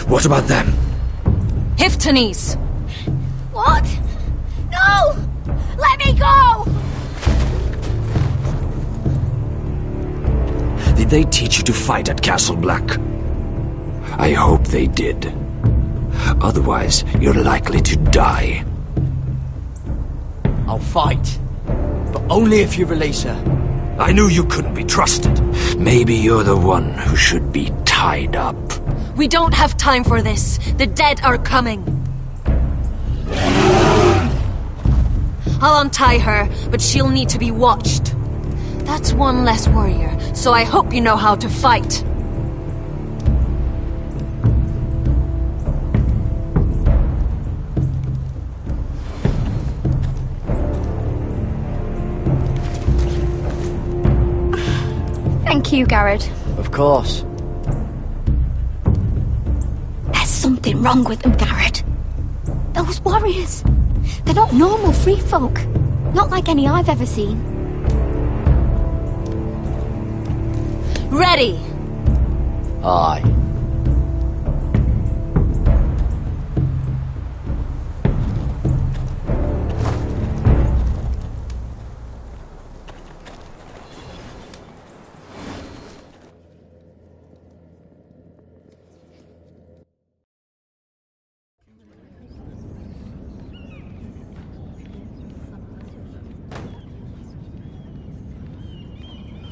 What about them? Hiftanes! What? No! Let me go! Did they teach you to fight at Castle Black? I hope they did. Otherwise, you're likely to die. I'll fight. But only if you release her. I knew you couldn't be trusted. Maybe you're the one who should be tied up. We don't have time for this. The dead are coming. I'll untie her, but she'll need to be watched. That's one less warrior, so I hope you know how to fight. Thank you, Garrett. Of course. There's something wrong with them, Garrett. Those warriors. They're not normal free folk. Not like any I've ever seen. Ready! Aye.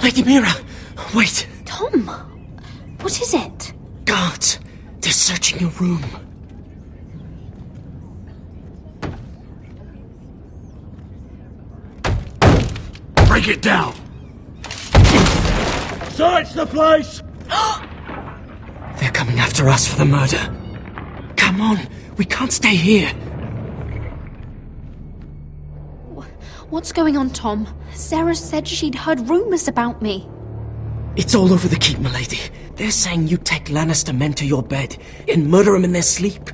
Lady Mira! Wait! Tom! What is it? Guards! They're searching your room. Break it down! Search the place! They're coming after us for the murder. Come on, we can't stay here. What's going on, Tom? Sarah said she'd heard rumors about me. It's all over the keep, milady. They're saying you take Lannister men to your bed and murder them in their sleep.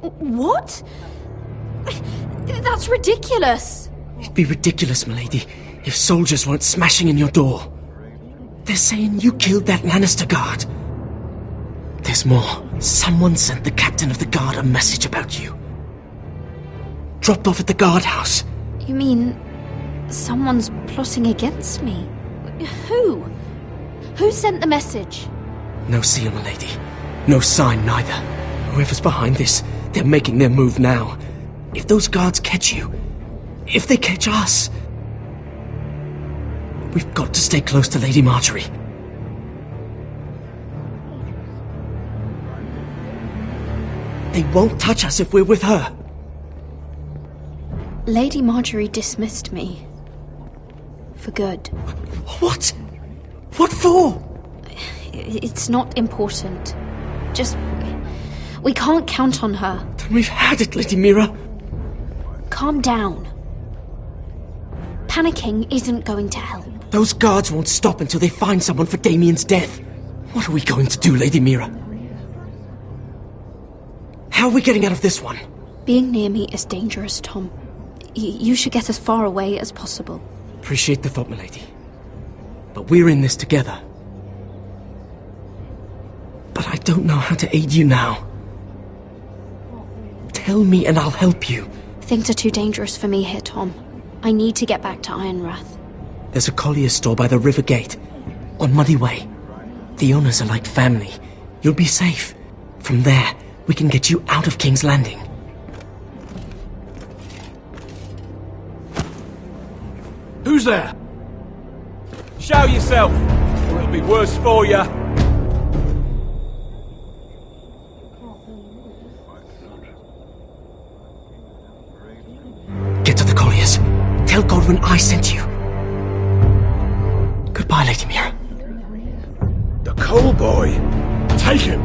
What? That's ridiculous. It'd be ridiculous, milady, if soldiers weren't smashing in your door. They're saying you killed that Lannister guard. There's more. Someone sent the captain of the guard a message about you. Dropped off at the guardhouse. You mean someone's plotting against me? Who? Who sent the message? No seal, milady. No sign, neither. Whoever's behind this, they're making their move now. If those guards catch you, if they catch us, we've got to stay close to Lady Marjorie. They won't touch us if we're with her. Lady Marjorie dismissed me. For good. What? What for? It's not important. Just... we can't count on her. Then we've had it, Lady Mira. Calm down. Panicking isn't going to help. Those guards won't stop until they find someone for Damien's death. What are we going to do, Lady Mira? How are we getting out of this one? Being near me is dangerous, Tom. You should get as far away as possible. Appreciate the thought, milady. But we're in this together. But I don't know how to aid you now. Tell me and I'll help you. Things are too dangerous for me here, Tom. I need to get back to Ironrath. There's a collier's store by the river gate. On Muddy Way. The owners are like family. You'll be safe. From there, we can get you out of King's Landing. Who's there? Show yourself, or it'll be worse for you. Get to the colliers. Tell Godwyn I sent you. Goodbye, Lady Mira. The Coal Boy. Take him.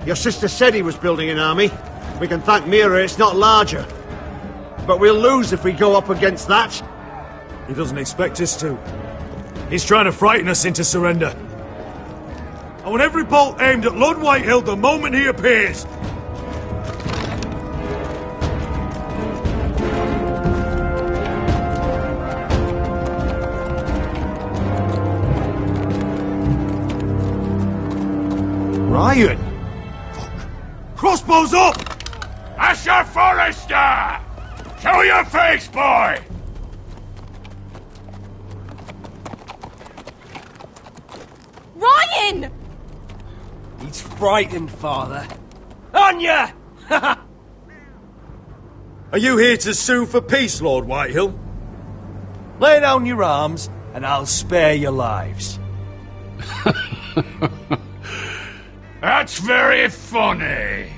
Your sister said he was building an army. We can thank Mira it's not larger. But we'll lose if we go up against that. He doesn't expect us to. He's trying to frighten us into surrender. I want every bolt aimed at Lord Whitehill the moment he appears. Ryan! Fuck. Crossbows up! Asher Forrester! Show your face, boy! Ryan! He's frightened, Father. Anya! Are you here to sue for peace, Lord Whitehill? Lay down your arms, and I'll spare your lives. That's very funny.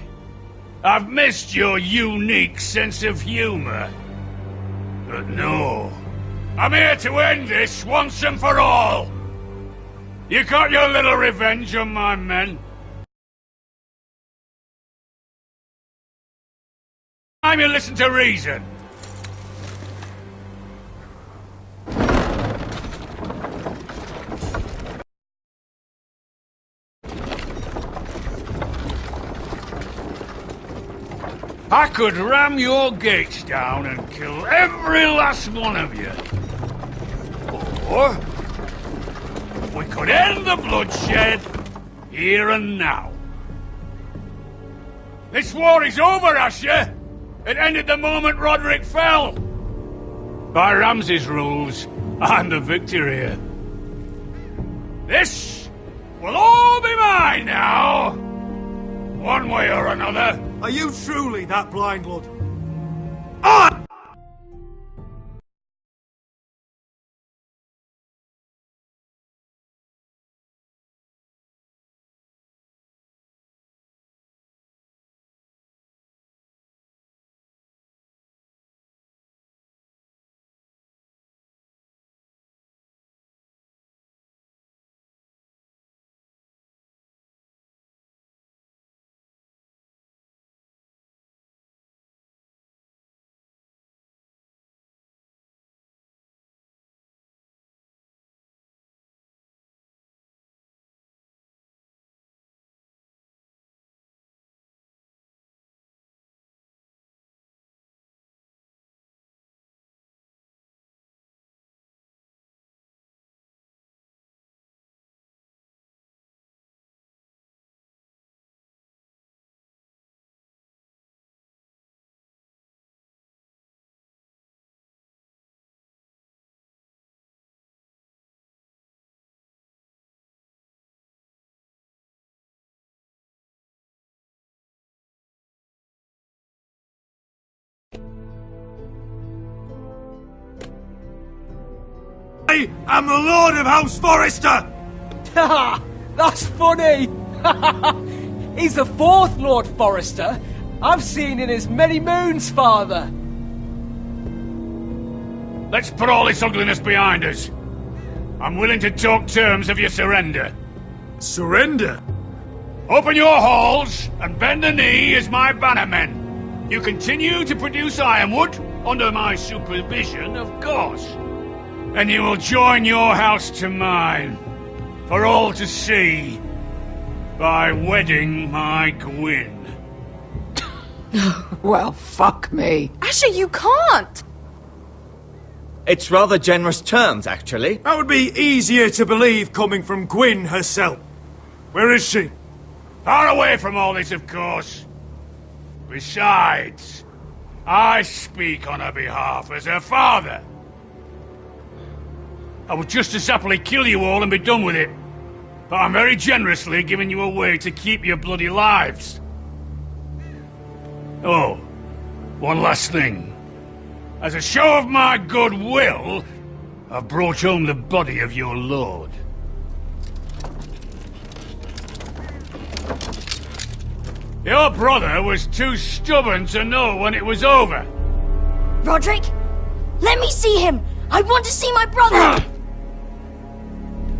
I've missed your unique sense of humor. But no. I'm here to end this once and for all. You got your little revenge on my men. Time you listen to reason. I could ram your gates down and kill every last one of you. Or we could end the bloodshed here and now. This war is over, Asher. It ended the moment Roderick fell. By Ramsay's rules, I'm the victor here. This will all be mine now. One way or another. Are you truly that blind, Lord? Ah! I am the Lord of House Forrester! Ha! That's funny! He's the fourth Lord Forrester I've seen in as many moons, Father. Let's put all this ugliness behind us. I'm willing to talk terms of your surrender. Surrender? Open your halls and bend the knee as my bannermen. You continue to produce ironwood under my supervision, of course. And you will join your house to mine, for all to see, by wedding my Gwyn. Well, fuck me. Asher, you can't! It's rather generous terms, actually. That would be easier to believe coming from Gwyn herself. Where is she? Far away from all this, of course. Besides, I speak on her behalf as her father. I would just as happily kill you all and be done with it. But I'm very generously giving you a way to keep your bloody lives. Oh, one last thing. As a show of my goodwill, I've brought home the body of your lord. Your brother was too stubborn to know when it was over. Roderick, let me see him! I want to see my brother!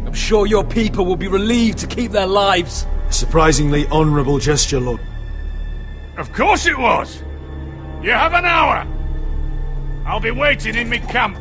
I'm sure your people will be relieved to keep their lives. A surprisingly honourable gesture, Lord. Of course it was! You have an hour! I'll be waiting in mid-camp.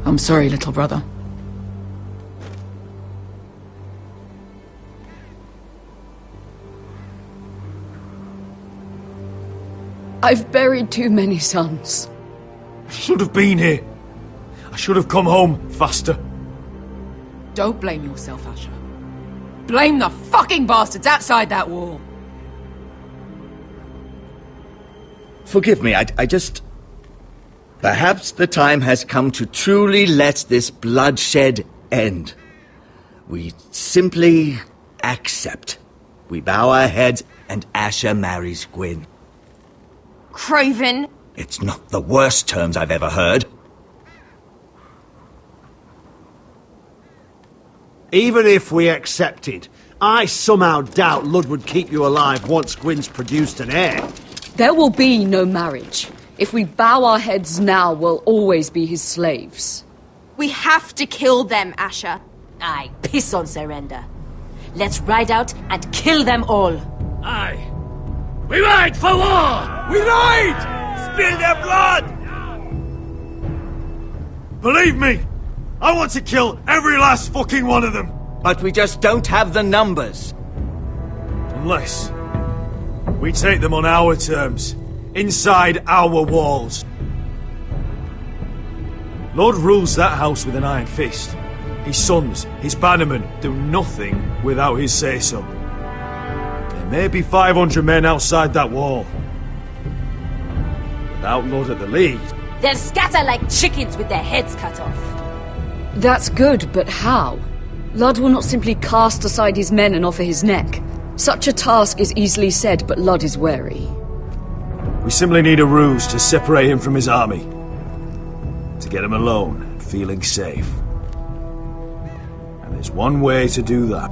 I'm sorry, little brother. I've buried too many sons. I should have been here. I should have come home faster. Don't blame yourself, Asher. Blame the fucking bastards outside that wall. Forgive me, I just... Perhaps the time has come to truly let this bloodshed end. We simply accept. We bow our heads and Asher marries Gwyn. Craven! It's not the worst terms I've ever heard. Even if we accepted, I somehow doubt Lud would keep you alive once Gwyn's produced an heir. There will be no marriage. If we bow our heads now, we'll always be his slaves. We have to kill them, Asher. Aye, piss on surrender. Let's ride out and kill them all. Aye. We ride for war! We ride! Spill their blood! Believe me, I want to kill every last fucking one of them. But we just don't have the numbers. Unless we take them on our terms, inside our walls. Lord rules that house with an iron fist. His sons, his bannermen, do nothing without his say-so. There may be 500 men outside that wall. Without Lord at the lead... They'll scatter like chickens with their heads cut off. That's good, but how? Lud will not simply cast aside his men and offer his neck. Such a task is easily said, but Lud is wary. We simply need a ruse to separate him from his army. To get him alone and feeling safe. And there's one way to do that.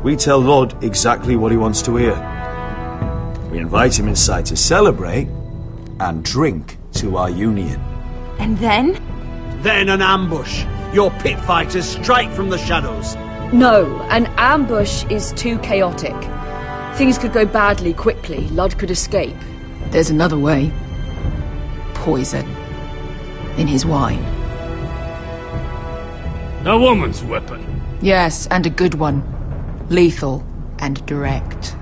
We tell Lud exactly what he wants to hear. We invite him inside to celebrate and drink to our union. And then? Then an ambush. Your pit fighters strike from the shadows. No, an ambush is too chaotic. Things could go badly quickly. Lud could escape. There's another way. Poison. In his wine. A woman's weapon. Yes, and a good one. Lethal and direct.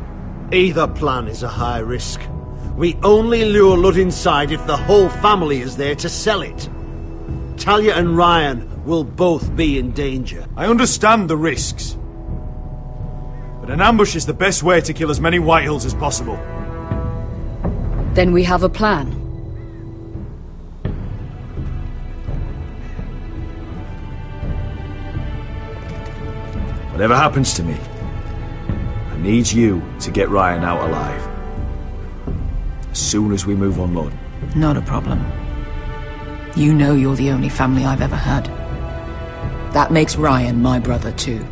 Either plan is a high risk. We only lure Lud inside if the whole family is there to sell it. Talia and Ryan will both be in danger. I understand the risks. But an ambush is the best way to kill as many Whitehills as possible. Then we have a plan. Whatever happens to me, I need you to get Ryan out alive. As soon as we move on Lud. Not a problem. You know you're the only family I've ever had. That makes Ryan my brother too.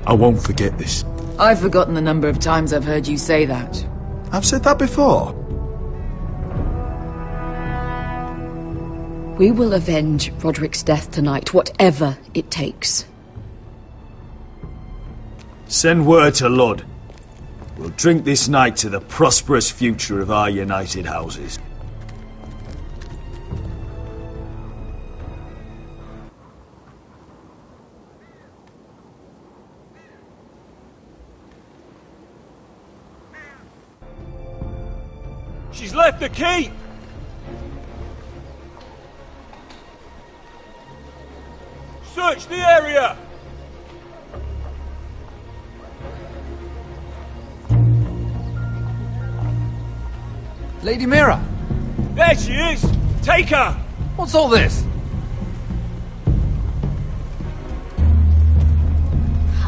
I won't forget this. I've forgotten the number of times I've heard you say that. I've said that before. We will avenge Roderick's death tonight, whatever it takes. Send word to Lud. We'll drink this night to the prosperous future of our united houses. She's left the keep! Search the area! Lady Mira! There she is! Take her! What's all this?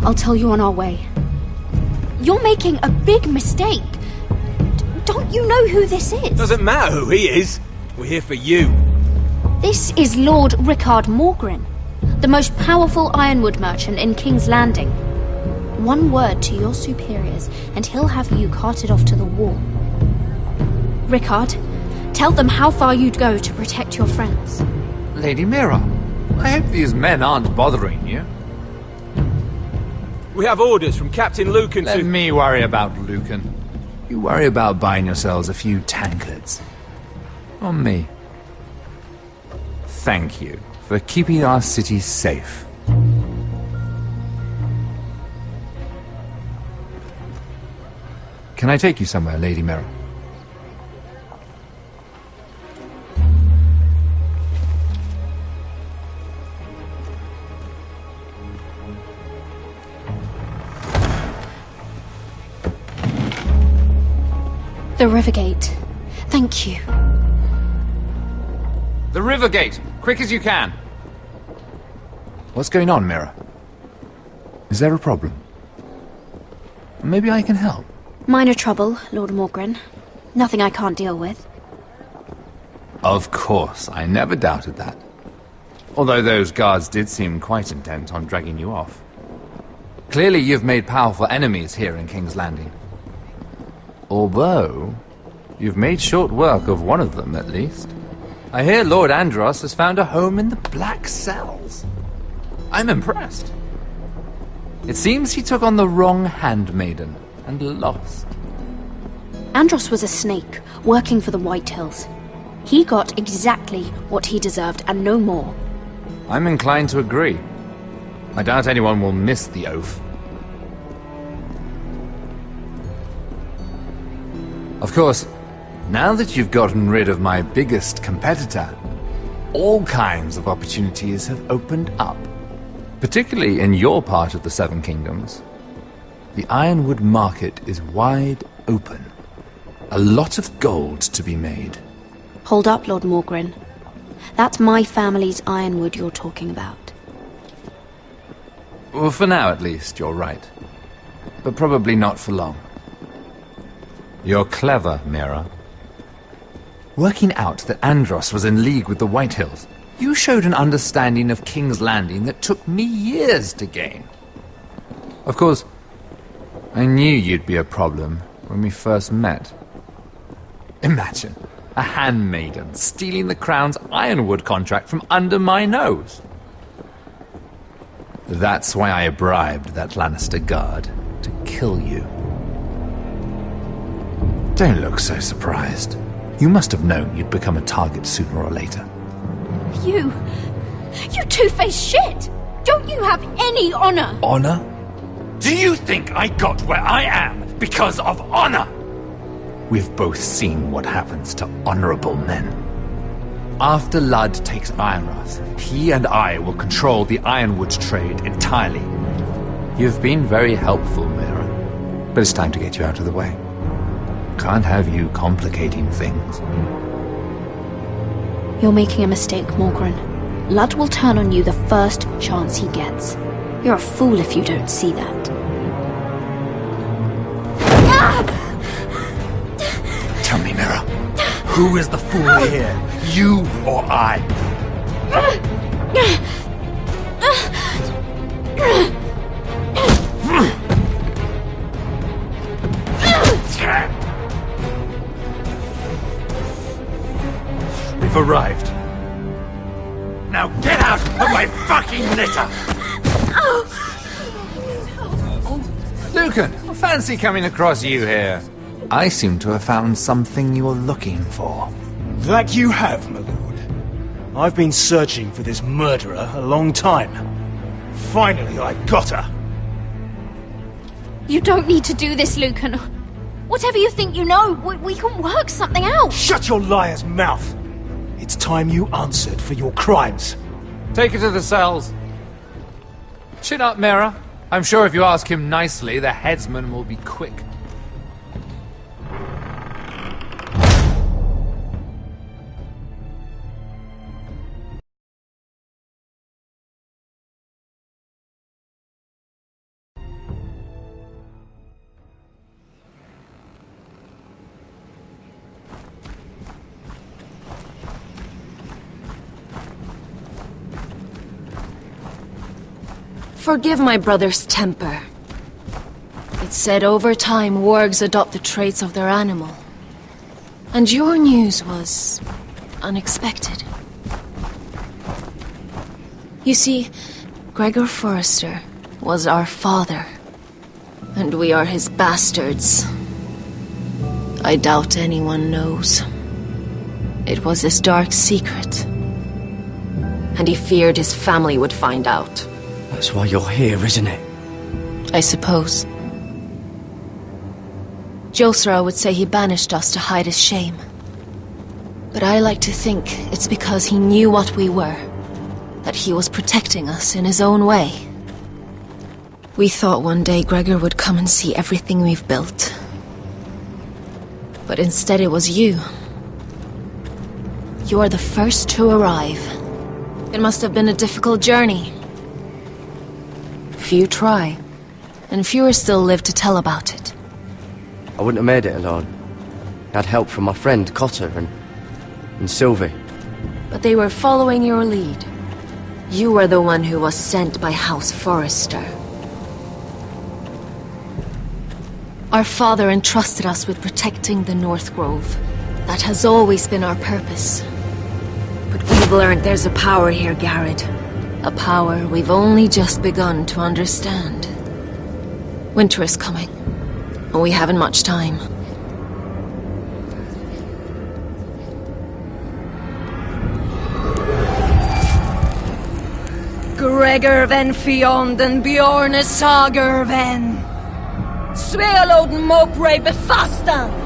I'll tell you on our way. You're making a big mistake. Don't you know who this is? Doesn't matter who he is. We're here for you. This is Lord Rickard Morgren, the most powerful ironwood merchant in King's Landing. One word to your superiors, and he'll have you carted off to the war. Rickard, tell them how far you'd go to protect your friends. Lady Mira, I hope these men aren't bothering you. We have orders from Captain Lucan to... Let me worry about Lucan. You worry about buying yourselves a few tankards. On me. Thank you for keeping our city safe. Can I take you somewhere, Lady Mira? The Rivergate. Thank you. The Rivergate! Quick as you can! What's going on, Mira? Is there a problem? Maybe I can help. Minor trouble, Lord Morgren. Nothing I can't deal with. Of course, I never doubted that. Although those guards did seem quite intent on dragging you off. Clearly you've made powerful enemies here in King's Landing. Although, you've made short work of one of them, at least. I hear Lord Andros has found a home in the Black Cells. I'm impressed. It seems he took on the wrong handmaiden and lost. Andros was a snake, working for the Whitehills. He got exactly what he deserved, and no more. I'm inclined to agree. I doubt anyone will miss the oath. Of course, now that you've gotten rid of my biggest competitor, all kinds of opportunities have opened up. Particularly in your part of the Seven Kingdoms. The ironwood market is wide open. A lot of gold to be made. Hold up, Lord Morgren. That's my family's ironwood you're talking about. Well, for now at least, you're right. But probably not for long. You're clever, Mira. Working out that Andros was in league with the Whitehills, you showed an understanding of King's Landing that took me years to gain. Of course, I knew you'd be a problem when we first met. Imagine a handmaiden stealing the Crown's ironwood contract from under my nose. That's why I bribed that Lannister guard to kill you. Don't look so surprised. You must have known you'd become a target sooner or later. You two-faced shit! Don't you have any honor? Honor? Do you think I got where I am because of honor? We've both seen what happens to honorable men. After Ludd takes Ironrath, he and I will control the ironwood trade entirely. You've been very helpful, Mira, but it's time to get you out of the way. Can't have you complicating things. You're making a mistake, Morgren. Ludd will turn on you the first chance he gets. You're a fool if you don't see that. Tell me, Mira, who is the fool here? You or I? We've arrived. Now get out of my fucking litter! Lucan, fancy coming across you here. I seem to have found something you're looking for. That you have, my lord. I've been searching for this murderer a long time. Finally, I got her. You don't need to do this, Lucan. Whatever you think you know, we can work something out. Shut your liar's mouth. It's time you answered for your crimes. Take her to the cells. Chin up, Mira. I'm sure if you ask him nicely, the headsman will be quick. Forgive my brother's temper. It's said over time wargs adopt the traits of their animal. And your news was unexpected. You see, Gregor Forrester was our father, and we are his bastards. I doubt anyone knows. It was his dark secret, and he feared his family would find out. That's why you're here, isn't it? I suppose. Josra would say he banished us to hide his shame. But I like to think it's because he knew what we were, that he was protecting us in his own way. We thought one day Gregor would come and see everything we've built. But instead it was you. You are the first to arrive. It must have been a difficult journey. Few try, and fewer still live to tell about it. I wouldn't have made it alone. I had help from my friend Cotter and Sylvie. But they were following your lead. You were the one who was sent by House Forrester. Our father entrusted us with protecting the North Grove. That has always been our purpose. But we've learned there's a power here, Garrett. A power we've only just begun to understand. Winter is coming, and we haven't much time. Gregor ven Fionden Bjorne Sager ven Svealoden Mokre befastan.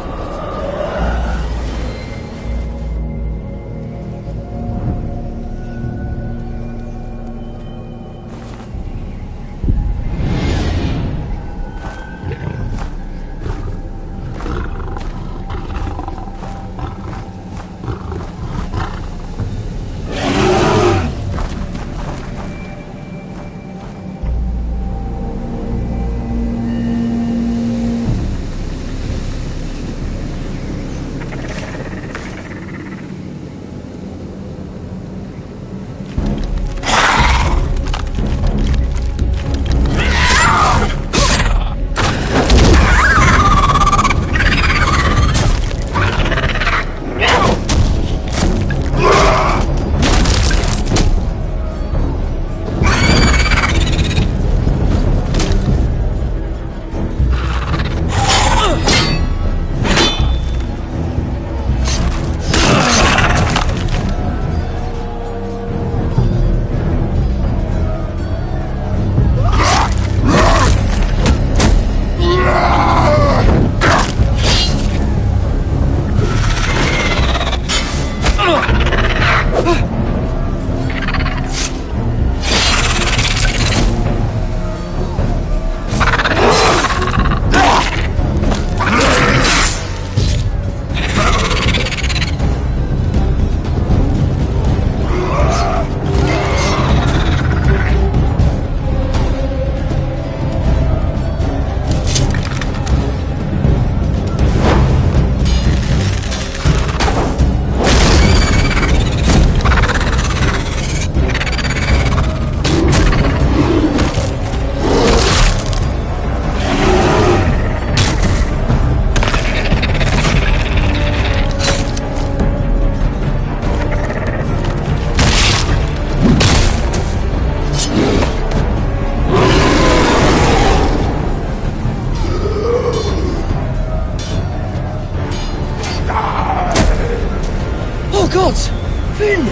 gods! Finn!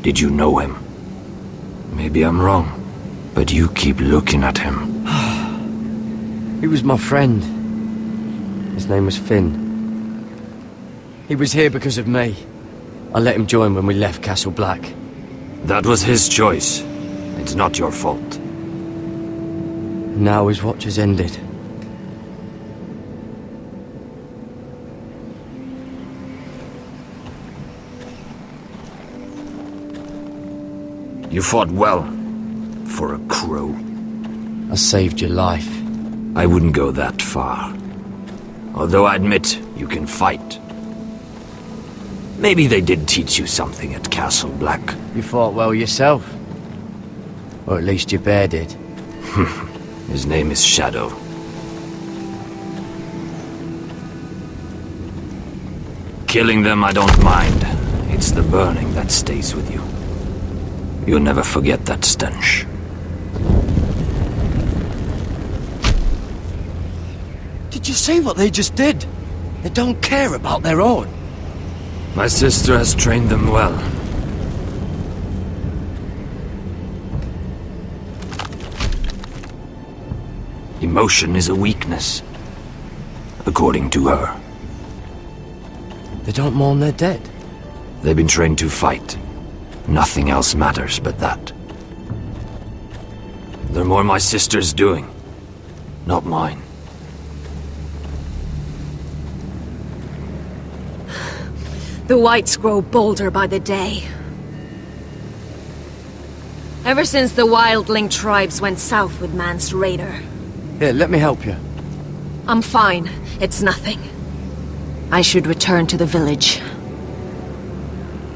Did you know him? Maybe I'm wrong, but you keep looking at him. He was my friend. His name was Finn. He was here because of me. I let him join when we left Castle Black. That was his choice. It's not your fault. Now his watch has ended. You fought well, for a crow. I saved your life. I wouldn't go that far. Although I admit, you can fight. Maybe they did teach you something at Castle Black. You fought well yourself. Or at least your bear did. His name is Shadow. Killing them I don't mind. It's the burning that stays with you. You'll never forget that stench. Did you see what they just did? They don't care about their own. My sister has trained them well. Emotion is a weakness, according to her. They don't mourn their dead. They've been trained to fight. Nothing else matters but that. They're more my sister's doing, not mine. The Whites grow bolder by the day. Ever since the Wildling tribes went south with Mance Rayder. Here, let me help you. I'm fine. It's nothing. I should return to the village.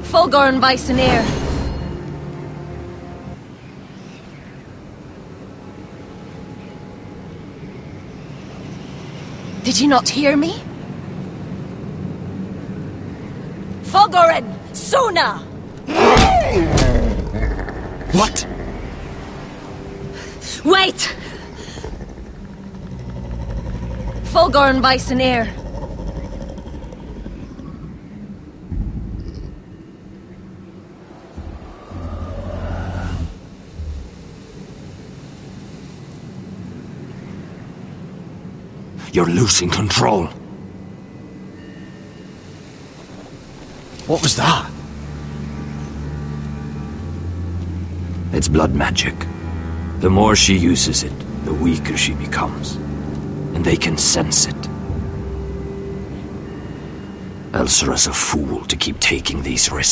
Fulgur and Vysenir. Did you not hear me? Fulgurin! Suna! What? Wait! Fulgur and Vysenir. You're losing control. What was that? It's blood magic. The more she uses it, the weaker she becomes. And they can sense it. Elsera's a fool to keep taking these risks.